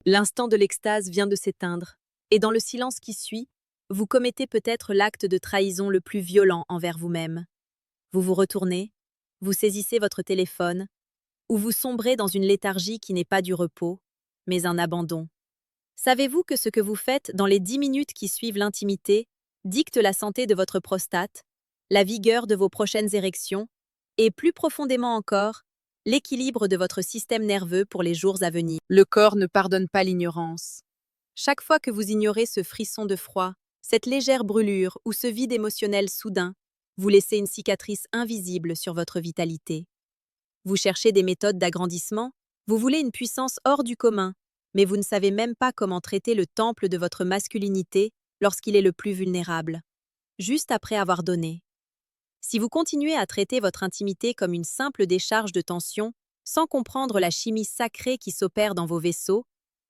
L'instant de l'extase vient de s'éteindre, et dans le silence qui suit, vous commettez peut-être l'acte de trahison le plus violent envers vous-même. Vous vous retournez, vous saisissez votre téléphone, ou vous sombrez dans une léthargie qui n'est pas du repos, mais un abandon. Savez-vous que ce que vous faites dans les 10 minutes qui suivent l'intimité dicte la santé de votre prostate, la vigueur de vos prochaines érections, et plus profondément encore, l'équilibre de votre système nerveux pour les jours à venir? Le corps ne pardonne pas l'ignorance. Chaque fois que vous ignorez ce frisson de froid, cette légère brûlure ou ce vide émotionnel soudain, vous laissez une cicatrice invisible sur votre vitalité. Vous cherchez des méthodes d'agrandissement, vous voulez une puissance hors du commun, mais vous ne savez même pas comment traiter le temple de votre masculinité lorsqu'il est le plus vulnérable, juste après avoir donné. Si vous continuez à traiter votre intimité comme une simple décharge de tension, sans comprendre la chimie sacrée qui s'opère dans vos vaisseaux,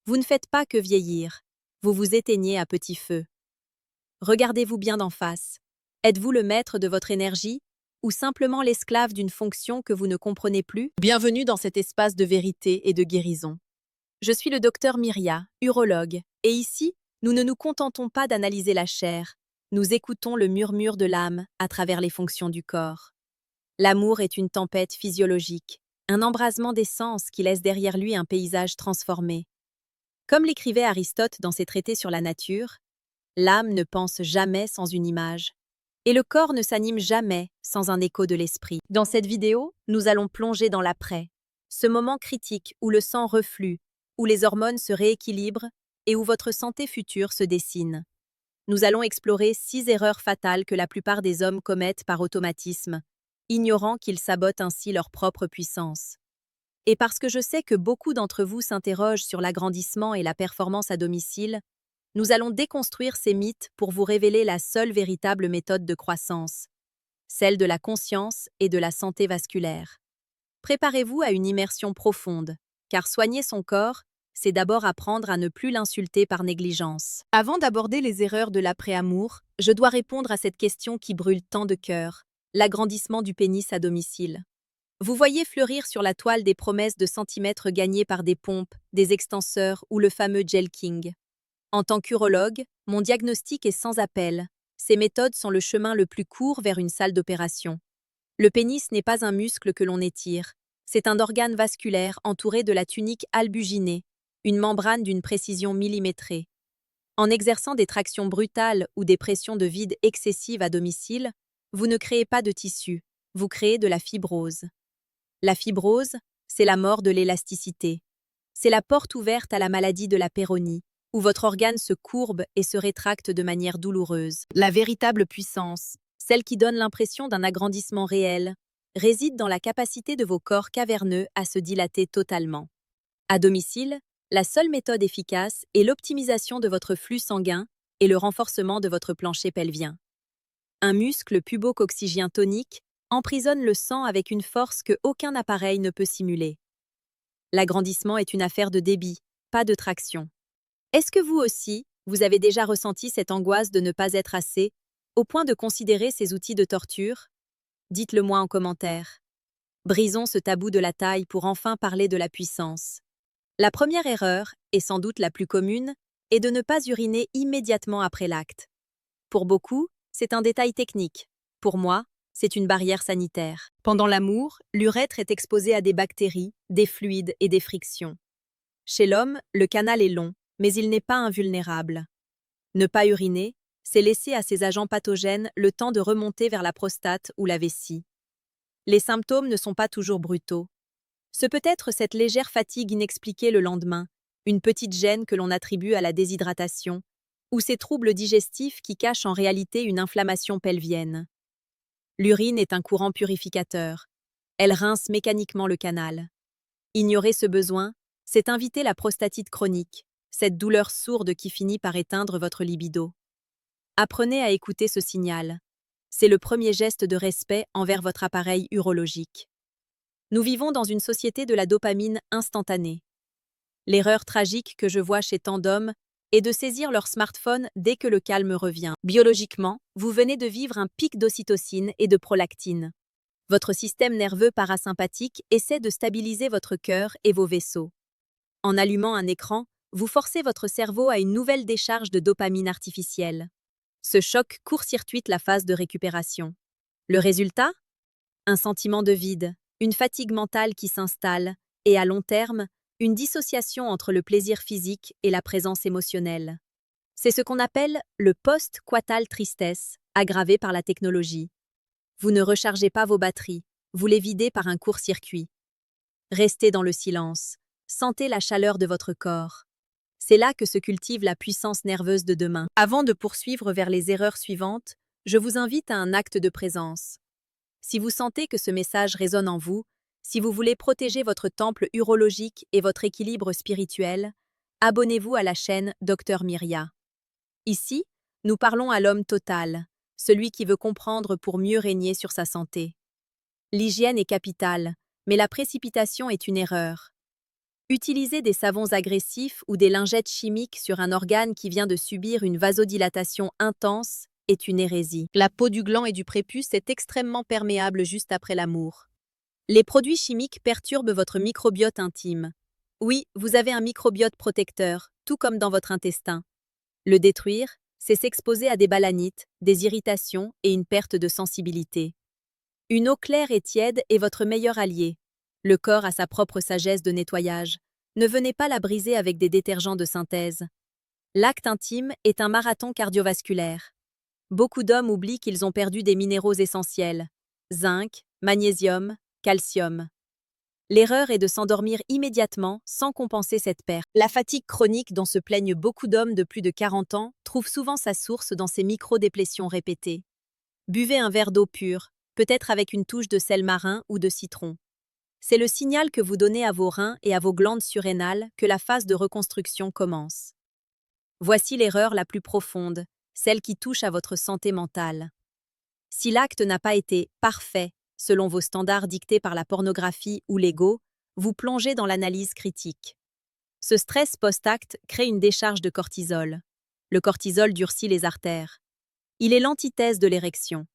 vous ne faites pas que vieillir, vous vous éteignez à petit feu. Regardez-vous bien d'en face. Êtes-vous le maître de votre énergie ou simplement l'esclave d'une fonction que vous ne comprenez plus? Bienvenue dans cet espace de vérité et de guérison. Je suis le docteur Myria, urologue, et ici, nous ne nous contentons pas d'analyser la chair, nous écoutons le murmure de l'âme à travers les fonctions du corps. L'amour est une tempête physiologique, un embrasement d'essence qui laisse derrière lui un paysage transformé. Comme l'écrivait Aristote dans ses traités sur la nature, l'âme ne pense jamais sans une image, et le corps ne s'anime jamais sans un écho de l'esprit. Dans cette vidéo, nous allons plonger dans l'après, ce moment critique où le sang reflue, où les hormones se rééquilibrent et où votre santé future se dessine. Nous allons explorer 6 erreurs fatales que la plupart des hommes commettent par automatisme, ignorant qu'ils sabotent ainsi leur propre puissance. Et parce que je sais que beaucoup d'entre vous s'interrogent sur l'agrandissement et la performance à domicile, nous allons déconstruire ces mythes pour vous révéler la seule véritable méthode de croissance, celle de la conscience et de la santé vasculaire. Préparez-vous à une immersion profonde, car soigner son corps, c'est d'abord apprendre à ne plus l'insulter par négligence. Avant d'aborder les erreurs de l'après-amour, je dois répondre à cette question qui brûle tant de cœurs, l'agrandissement du pénis à domicile. Vous voyez fleurir sur la toile des promesses de centimètres gagnés par des pompes, des extenseurs ou le fameux gel king. En tant qu'urologue, mon diagnostic est sans appel. Ces méthodes sont le chemin le plus court vers une salle d'opération. Le pénis n'est pas un muscle que l'on étire. C'est un organe vasculaire entouré de la tunique albuginée, une membrane d'une précision millimétrée. En exerçant des tractions brutales ou des pressions de vide excessives à domicile, vous ne créez pas de tissu, vous créez de la fibrose. La fibrose, c'est la mort de l'élasticité. C'est la porte ouverte à la maladie de la péronie, où votre organe se courbe et se rétracte de manière douloureuse. La véritable puissance, celle qui donne l'impression d'un agrandissement réel, réside dans la capacité de vos corps caverneux à se dilater totalement. À domicile, la seule méthode efficace est l'optimisation de votre flux sanguin et le renforcement de votre plancher pelvien. Un muscle pubo-coccygien tonique emprisonne le sang avec une force que aucun appareil ne peut simuler. L'agrandissement est une affaire de débit, pas de traction. Est-ce que vous aussi, vous avez déjà ressenti cette angoisse de ne pas être assez, au point de considérer ces outils de torture? Dites-le moi en commentaire. Brisons ce tabou de la taille pour enfin parler de la puissance. La première erreur, et sans doute la plus commune, est de ne pas uriner immédiatement après l'acte. Pour beaucoup, c'est un détail technique. Pour moi, c'est une barrière sanitaire. Pendant l'amour, l'urètre est exposé à des bactéries, des fluides et des frictions. Chez l'homme, le canal est long, mais il n'est pas invulnérable. Ne pas uriner, c'est laisser à ces agents pathogènes le temps de remonter vers la prostate ou la vessie. Les symptômes ne sont pas toujours brutaux. Ce peut être cette légère fatigue inexpliquée le lendemain, une petite gêne que l'on attribue à la déshydratation, ou ces troubles digestifs qui cachent en réalité une inflammation pelvienne. L'urine est un courant purificateur. Elle rince mécaniquement le canal. Ignorer ce besoin, c'est inviter la prostatite chronique, cette douleur sourde qui finit par éteindre votre libido. Apprenez à écouter ce signal. C'est le premier geste de respect envers votre appareil urologique. Nous vivons dans une société de la dopamine instantanée. L'erreur tragique que je vois chez tant d'hommes est de saisir leur smartphone dès que le calme revient. Biologiquement, vous venez de vivre un pic d'ocytocine et de prolactine. Votre système nerveux parasympathique essaie de stabiliser votre cœur et vos vaisseaux. En allumant un écran, vous forcez votre cerveau à une nouvelle décharge de dopamine artificielle. Ce choc court-circuite la phase de récupération. Le résultat? Un sentiment de vide, une fatigue mentale qui s'installe, et à long terme, une dissociation entre le plaisir physique et la présence émotionnelle. C'est ce qu'on appelle le post-coital tristesse, aggravé par la technologie. Vous ne rechargez pas vos batteries, vous les videz par un court-circuit. Restez dans le silence, sentez la chaleur de votre corps. C'est là que se cultive la puissance nerveuse de demain. Avant de poursuivre vers les erreurs suivantes, je vous invite à un acte de présence. Si vous sentez que ce message résonne en vous, si vous voulez protéger votre temple urologique et votre équilibre spirituel, abonnez-vous à la chaîne Dr Myria. Ici, nous parlons à l'homme total, celui qui veut comprendre pour mieux régner sur sa santé. L'hygiène est capitale, mais la précipitation est une erreur. Utiliser des savons agressifs ou des lingettes chimiques sur un organe qui vient de subir une vasodilatation intense est une hérésie. La peau du gland et du prépuce est extrêmement perméable juste après l'amour. Les produits chimiques perturbent votre microbiote intime. Oui, vous avez un microbiote protecteur, tout comme dans votre intestin. Le détruire, c'est s'exposer à des balanites, des irritations et une perte de sensibilité. Une eau claire et tiède est votre meilleur allié. Le corps a sa propre sagesse de nettoyage. Ne venez pas la briser avec des détergents de synthèse. L'acte intime est un marathon cardiovasculaire. Beaucoup d'hommes oublient qu'ils ont perdu des minéraux essentiels. Zinc, magnésium, calcium. L'erreur est de s'endormir immédiatement sans compenser cette perte. La fatigue chronique dont se plaignent beaucoup d'hommes de plus de 40 ans trouve souvent sa source dans ces micro-déplétions répétées. Buvez un verre d'eau pure, peut-être avec une touche de sel marin ou de citron. C'est le signal que vous donnez à vos reins et à vos glandes surrénales que la phase de reconstruction commence. Voici l'erreur la plus profonde, celle qui touche à votre santé mentale. Si l'acte n'a pas été parfait, selon vos standards dictés par la pornographie ou l'ego, vous plongez dans l'analyse critique. Ce stress post-acte crée une décharge de cortisol. Le cortisol durcit les artères. Il est l'antithèse de l'érection.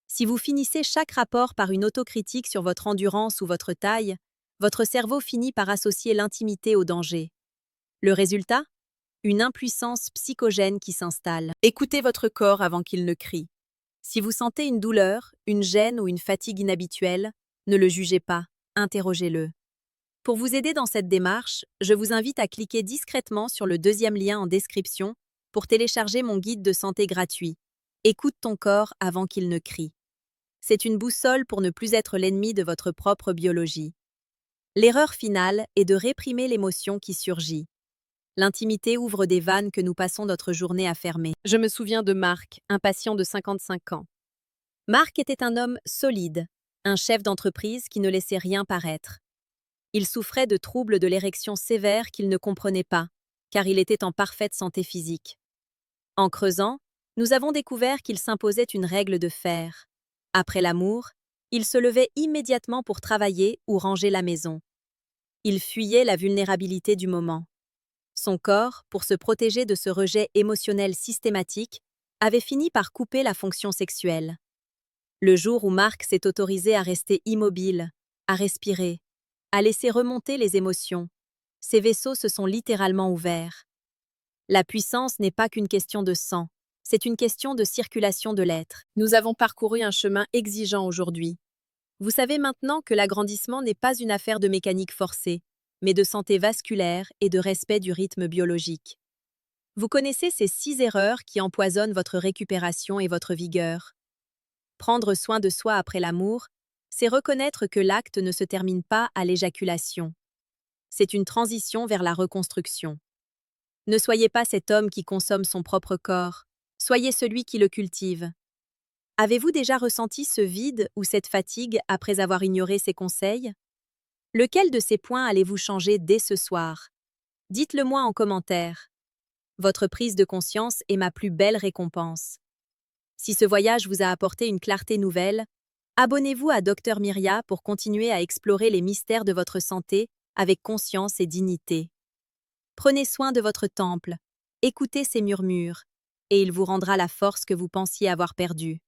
Si vous finissez chaque rapport par une autocritique sur votre endurance ou votre taille, votre cerveau finit par associer l'intimité au danger. Le résultat? Une impuissance psychogène qui s'installe. Écoutez votre corps avant qu'il ne crie. Si vous sentez une douleur, une gêne ou une fatigue inhabituelle, ne le jugez pas, interrogez-le. Pour vous aider dans cette démarche, je vous invite à cliquer discrètement sur le deuxième lien en description pour télécharger mon guide de santé gratuit. Écoute ton corps avant qu'il ne crie. C'est une boussole pour ne plus être l'ennemi de votre propre biologie. L'erreur finale est de réprimer l'émotion qui surgit. L'intimité ouvre des vannes que nous passons notre journée à fermer. Je me souviens de Marc, un patient de 55 ans. Marc était un homme solide, un chef d'entreprise qui ne laissait rien paraître. Il souffrait de troubles de l'érection sévères qu'il ne comprenait pas, car il était en parfaite santé physique. En creusant, nous avons découvert qu'il s'imposait une règle de fer. Après l'amour, il se levait immédiatement pour travailler ou ranger la maison. Il fuyait la vulnérabilité du moment. Son corps, pour se protéger de ce rejet émotionnel systématique, avait fini par couper la fonction sexuelle. Le jour où Marc s'est autorisé à rester immobile, à respirer, à laisser remonter les émotions, ses vaisseaux se sont littéralement ouverts. La puissance n'est pas qu'une question de sang, c'est une question de circulation de l'être. Nous avons parcouru un chemin exigeant aujourd'hui. Vous savez maintenant que l'agrandissement n'est pas une affaire de mécanique forcée, mais de santé vasculaire et de respect du rythme biologique. Vous connaissez ces 6 erreurs qui empoisonnent votre récupération et votre vigueur. Prendre soin de soi après l'amour, c'est reconnaître que l'acte ne se termine pas à l'éjaculation. C'est une transition vers la reconstruction. Ne soyez pas cet homme qui consomme son propre corps, soyez celui qui le cultive. Avez-vous déjà ressenti ce vide ou cette fatigue après avoir ignoré ces conseils? Lequel de ces points allez-vous changer dès ce soir? Dites-le moi en commentaire. Votre prise de conscience est ma plus belle récompense. Si ce voyage vous a apporté une clarté nouvelle, abonnez-vous à Dr Myria pour continuer à explorer les mystères de votre santé avec conscience et dignité. Prenez soin de votre temple, écoutez ses murmures, et il vous rendra la force que vous pensiez avoir perdue.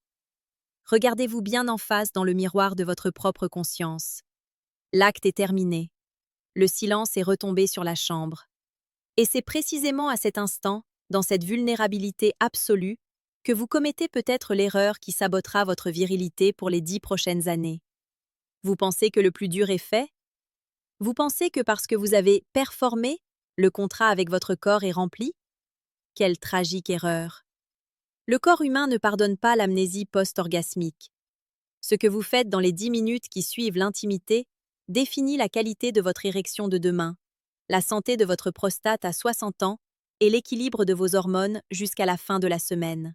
Regardez-vous bien en face dans le miroir de votre propre conscience. L'acte est terminé. Le silence est retombé sur la chambre. Et c'est précisément à cet instant, dans cette vulnérabilité absolue, que vous commettez peut-être l'erreur qui sabotera votre virilité pour les 10 prochaines années. Vous pensez que le plus dur est fait? Vous pensez que parce que vous avez performé, le contrat avec votre corps est rempli? Quelle tragique erreur! Le corps humain ne pardonne pas l'amnésie post-orgasmique. Ce que vous faites dans les 10 minutes qui suivent l'intimité définit la qualité de votre érection de demain, la santé de votre prostate à 60 ans et l'équilibre de vos hormones jusqu'à la fin de la semaine.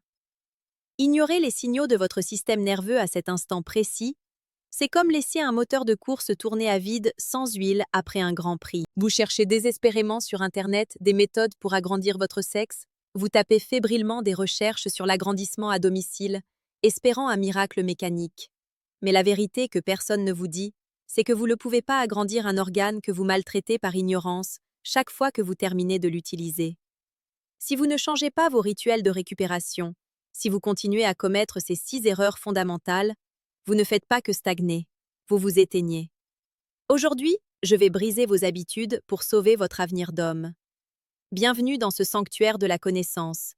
Ignorer les signaux de votre système nerveux à cet instant précis, c'est comme laisser un moteur de course tourner à vide sans huile après un grand prix. Vous cherchez désespérément sur Internet des méthodes pour agrandir votre sexe? Vous tapez fébrilement des recherches sur l'agrandissement à domicile, espérant un miracle mécanique. Mais la vérité que personne ne vous dit, c'est que vous ne pouvez pas agrandir un organe que vous maltraitez par ignorance chaque fois que vous terminez de l'utiliser. Si vous ne changez pas vos rituels de récupération, si vous continuez à commettre ces 6 erreurs fondamentales, vous ne faites pas que stagner, vous vous éteignez. Aujourd'hui, je vais briser vos habitudes pour sauver votre avenir d'homme. Bienvenue dans ce sanctuaire de la connaissance.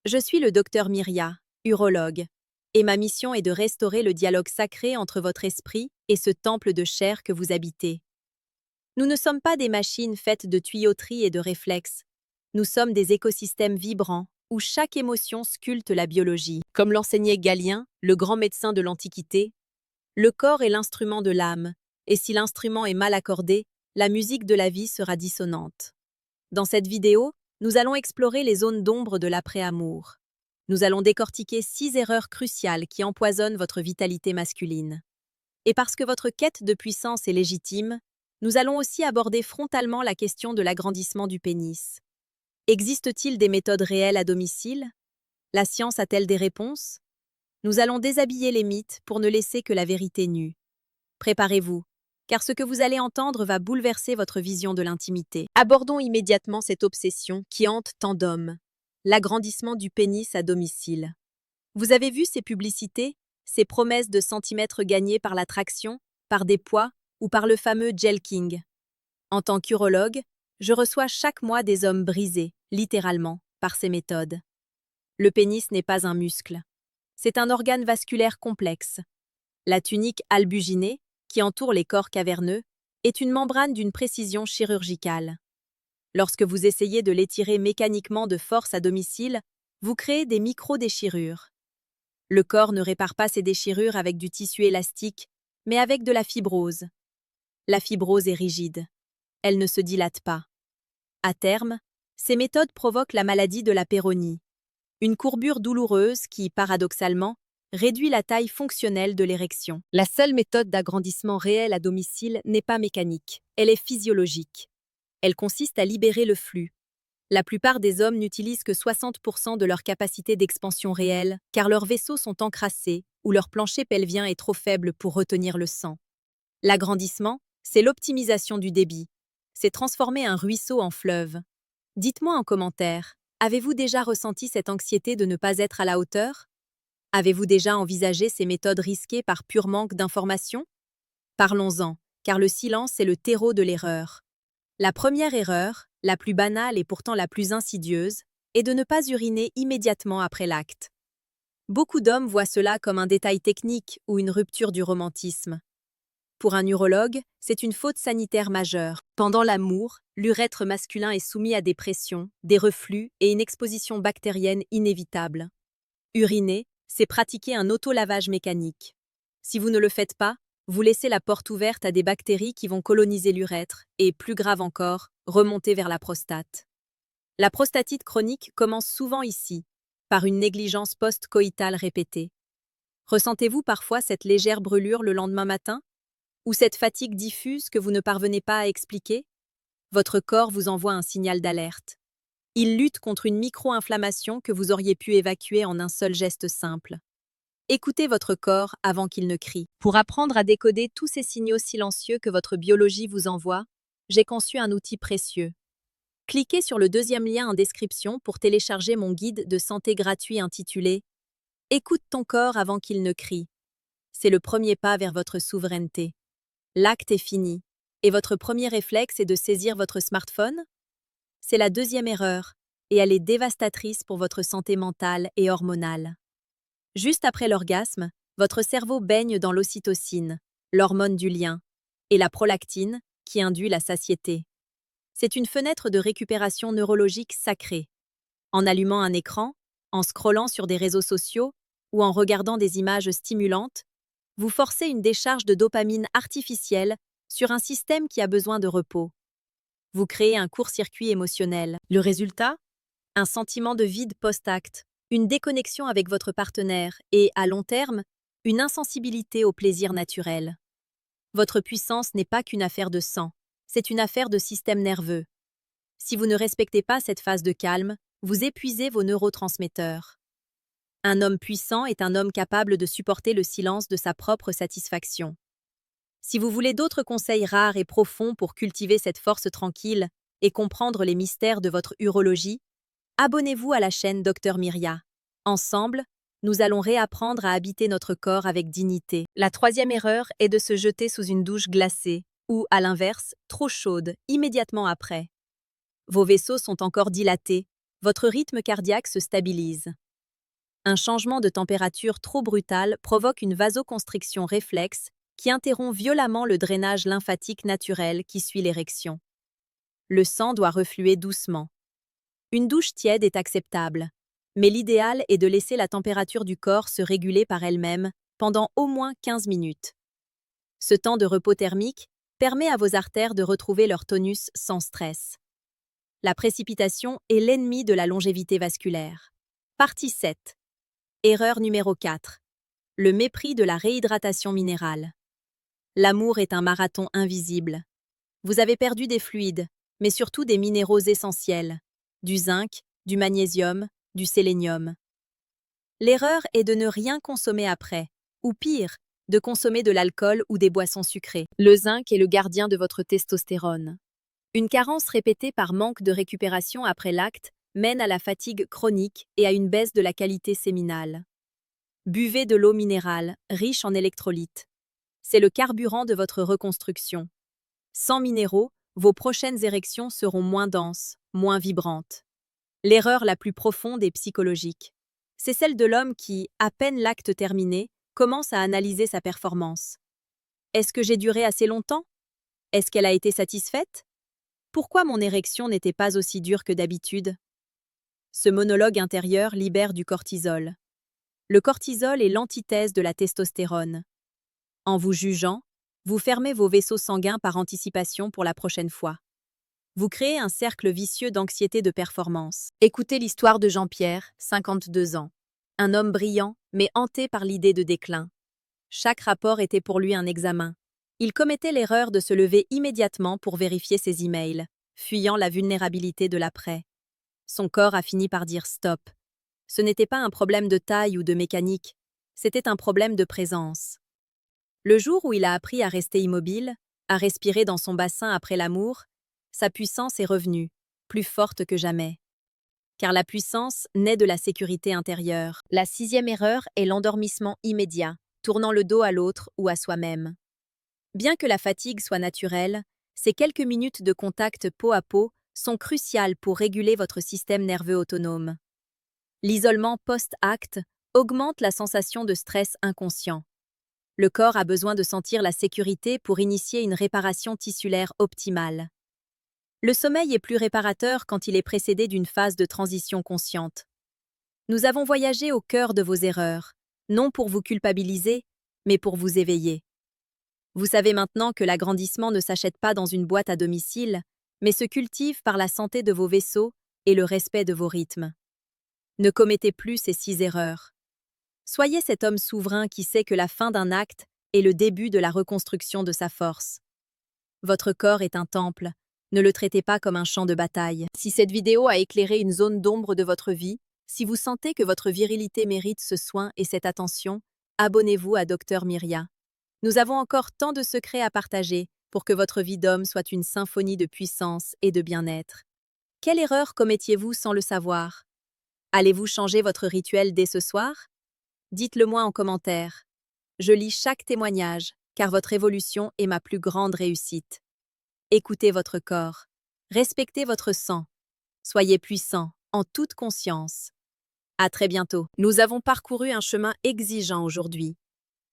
Je suis le docteur Myria, urologue, et ma mission est de restaurer le dialogue sacré entre votre esprit et ce temple de chair que vous habitez. Nous ne sommes pas des machines faites de tuyauterie et de réflexes. Nous sommes des écosystèmes vibrants où chaque émotion sculpte la biologie. Comme l'enseignait Galien, le grand médecin de l'Antiquité, le corps est l'instrument de l'âme, et si l'instrument est mal accordé, la musique de la vie sera dissonante. Dans cette vidéo, nous allons explorer les zones d'ombre de l'après-amour. Nous allons décortiquer 6 erreurs cruciales qui empoisonnent votre vitalité masculine. Et parce que votre quête de puissance est légitime, nous allons aussi aborder frontalement la question de l'agrandissement du pénis. Existe-t-il des méthodes réelles à domicile? La science a-t-elle des réponses? Nous allons déshabiller les mythes pour ne laisser que la vérité nue. Préparez-vous, car ce que vous allez entendre va bouleverser votre vision de l'intimité. Abordons immédiatement cette obsession qui hante tant d'hommes, l'agrandissement du pénis à domicile. Vous avez vu ces publicités, ces promesses de centimètres gagnés par l'attraction, par des poids ou par le fameux Gel King? En tant qu'urologue, je reçois chaque mois des hommes brisés, littéralement, par ces méthodes. Le pénis n'est pas un muscle. C'est un organe vasculaire complexe. La tunique albuginée, qui entoure les corps caverneux, est une membrane d'une précision chirurgicale. Lorsque vous essayez de l'étirer mécaniquement de force à domicile, vous créez des micro-déchirures. Le corps ne répare pas ces déchirures avec du tissu élastique, mais avec de la fibrose. La fibrose est rigide. Elle ne se dilate pas. À terme, ces méthodes provoquent la maladie de la péronie, une courbure douloureuse qui, paradoxalement, réduit la taille fonctionnelle de l'érection. La seule méthode d'agrandissement réel à domicile n'est pas mécanique, elle est physiologique. Elle consiste à libérer le flux. La plupart des hommes n'utilisent que 60% de leur capacité d'expansion réelle, car leurs vaisseaux sont encrassés ou leur plancher pelvien est trop faible pour retenir le sang. L'agrandissement, c'est l'optimisation du débit. C'est transformer un ruisseau en fleuve. Dites-moi en commentaire, avez-vous déjà ressenti cette anxiété de ne pas être à la hauteur? Avez-vous déjà envisagé ces méthodes risquées par pur manque d'information? Parlons-en, car le silence est le terreau de l'erreur. La première erreur, la plus banale et pourtant la plus insidieuse, est de ne pas uriner immédiatement après l'acte. Beaucoup d'hommes voient cela comme un détail technique ou une rupture du romantisme. Pour un urologue, c'est une faute sanitaire majeure. Pendant l'amour, l'urètre masculin est soumis à des pressions, des reflux et une exposition bactérienne inévitable. Uriner, c'est pratiquer un auto-lavage mécanique. Si vous ne le faites pas, vous laissez la porte ouverte à des bactéries qui vont coloniser l'urètre et, plus grave encore, remonter vers la prostate. La prostatite chronique commence souvent ici, par une négligence post-coïtale répétée. Ressentez-vous parfois cette légère brûlure le lendemain matin? Ou cette fatigue diffuse que vous ne parvenez pas à expliquer? Votre corps vous envoie un signal d'alerte. Il lutte contre une micro-inflammation que vous auriez pu évacuer en un seul geste simple. Écoutez votre corps avant qu'il ne crie. Pour apprendre à décoder tous ces signaux silencieux que votre biologie vous envoie, j'ai conçu un outil précieux. Cliquez sur le deuxième lien en description pour télécharger mon guide de santé gratuit intitulé « Écoute ton corps avant qu'il ne crie ». C'est le premier pas vers votre souveraineté. L'acte est fini, et votre premier réflexe est de saisir votre smartphone? C'est la deuxième erreur, et elle est dévastatrice pour votre santé mentale et hormonale. Juste après l'orgasme, votre cerveau baigne dans l'ocytocine, l'hormone du lien, et la prolactine, qui induit la satiété. C'est une fenêtre de récupération neurologique sacrée. En allumant un écran, en scrollant sur des réseaux sociaux ou en regardant des images stimulantes, vous forcez une décharge de dopamine artificielle sur un système qui a besoin de repos. Vous créez un court-circuit émotionnel. Le résultat? Un sentiment de vide post-acte, une déconnexion avec votre partenaire et, à long terme, une insensibilité au plaisir naturel. Votre puissance n'est pas qu'une affaire de sang, c'est une affaire de système nerveux. Si vous ne respectez pas cette phase de calme, vous épuisez vos neurotransmetteurs. Un homme puissant est un homme capable de supporter le silence de sa propre satisfaction. Si vous voulez d'autres conseils rares et profonds pour cultiver cette force tranquille et comprendre les mystères de votre urologie, abonnez-vous à la chaîne Dr Myria. Ensemble, nous allons réapprendre à habiter notre corps avec dignité. La troisième erreur est de se jeter sous une douche glacée ou, à l'inverse, trop chaude, immédiatement après. Vos vaisseaux sont encore dilatés, votre rythme cardiaque se stabilise. Un changement de température trop brutal provoque une vasoconstriction réflexe qui interrompt violemment le drainage lymphatique naturel qui suit l'érection. Le sang doit refluer doucement. Une douche tiède est acceptable, mais l'idéal est de laisser la température du corps se réguler par elle-même pendant au moins 15 minutes. Ce temps de repos thermique permet à vos artères de retrouver leur tonus sans stress. La précipitation est l'ennemi de la longévité vasculaire. Partie 7. Erreur numéro 4. Le mépris de la réhydratation minérale. L'amour est un marathon invisible. Vous avez perdu des fluides, mais surtout des minéraux essentiels, du zinc, du magnésium, du sélénium. L'erreur est de ne rien consommer après, ou pire, de consommer de l'alcool ou des boissons sucrées. Le zinc est le gardien de votre testostérone. Une carence répétée par manque de récupération après l'acte mène à la fatigue chronique et à une baisse de la qualité séminale. Buvez de l'eau minérale, riche en électrolytes. C'est le carburant de votre reconstruction. Sans minéraux, vos prochaines érections seront moins denses, moins vibrantes. L'erreur la plus profonde est psychologique. C'est celle de l'homme qui, à peine l'acte terminé, commence à analyser sa performance. Est-ce que j'ai duré assez longtemps? Est-ce qu'elle a été satisfaite? Pourquoi mon érection n'était pas aussi dure que d'habitude? Ce monologue intérieur libère du cortisol. Le cortisol est l'antithèse de la testostérone. En vous jugeant, vous fermez vos vaisseaux sanguins par anticipation pour la prochaine fois. Vous créez un cercle vicieux d'anxiété de performance. Écoutez l'histoire de Jean-Pierre, 52 ans. Un homme brillant, mais hanté par l'idée de déclin. Chaque rapport était pour lui un examen. Il commettait l'erreur de se lever immédiatement pour vérifier ses emails, fuyant la vulnérabilité de l'après. Son corps a fini par dire stop. Ce n'était pas un problème de taille ou de mécanique, c'était un problème de présence. Le jour où il a appris à rester immobile, à respirer dans son bassin après l'amour, sa puissance est revenue, plus forte que jamais. Car la puissance naît de la sécurité intérieure. La sixième erreur est l'endormissement immédiat, tournant le dos à l'autre ou à soi-même. Bien que la fatigue soit naturelle, ces quelques minutes de contact peau à peau sont cruciales pour réguler votre système nerveux autonome. L'isolement post-acte augmente la sensation de stress inconscient. Le corps a besoin de sentir la sécurité pour initier une réparation tissulaire optimale. Le sommeil est plus réparateur quand il est précédé d'une phase de transition consciente. Nous avons voyagé au cœur de vos erreurs, non pour vous culpabiliser, mais pour vous éveiller. Vous savez maintenant que l'agrandissement ne s'achète pas dans une boîte à domicile, mais se cultive par la santé de vos vaisseaux et le respect de vos rythmes. Ne commettez plus ces 6 erreurs. Soyez cet homme souverain qui sait que la fin d'un acte est le début de la reconstruction de sa force. Votre corps est un temple, ne le traitez pas comme un champ de bataille. Si cette vidéo a éclairé une zone d'ombre de votre vie, si vous sentez que votre virilité mérite ce soin et cette attention, abonnez-vous à Dr Myria. Nous avons encore tant de secrets à partager pour que votre vie d'homme soit une symphonie de puissance et de bien-être. Quelle erreur commettiez-vous sans le savoir? Allez-vous changer votre rituel dès ce soir? Dites-le moi en commentaire. Je lis chaque témoignage, car votre évolution est ma plus grande réussite. Écoutez votre corps. Respectez votre sang. Soyez puissant, en toute conscience. À très bientôt. Nous avons parcouru un chemin exigeant aujourd'hui.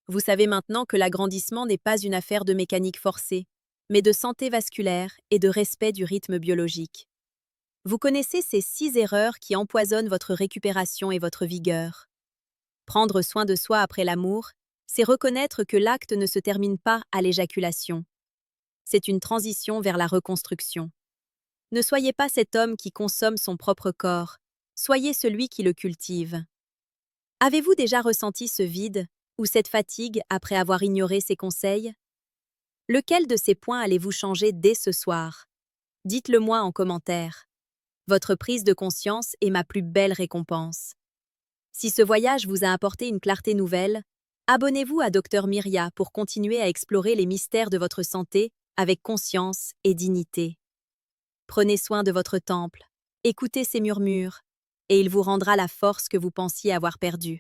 Vous savez maintenant que l'agrandissement n'est pas une affaire de mécanique forcée, mais de santé vasculaire et de respect du rythme biologique. Vous connaissez ces 6 erreurs qui empoisonnent votre récupération et votre vigueur. Prendre soin de soi après l'amour, c'est reconnaître que l'acte ne se termine pas à l'éjaculation. C'est une transition vers la reconstruction. Ne soyez pas cet homme qui consomme son propre corps, soyez celui qui le cultive. Avez-vous déjà ressenti ce vide ou cette fatigue après avoir ignoré ces conseils? Lequel de ces points allez-vous changer dès ce soir? Dites-le moi en commentaire. Votre prise de conscience est ma plus belle récompense. Si ce voyage vous a apporté une clarté nouvelle, abonnez-vous à Dr Myria pour continuer à explorer les mystères de votre santé avec conscience et dignité. Prenez soin de votre temple, écoutez ses murmures, et il vous rendra la force que vous pensiez avoir perdue.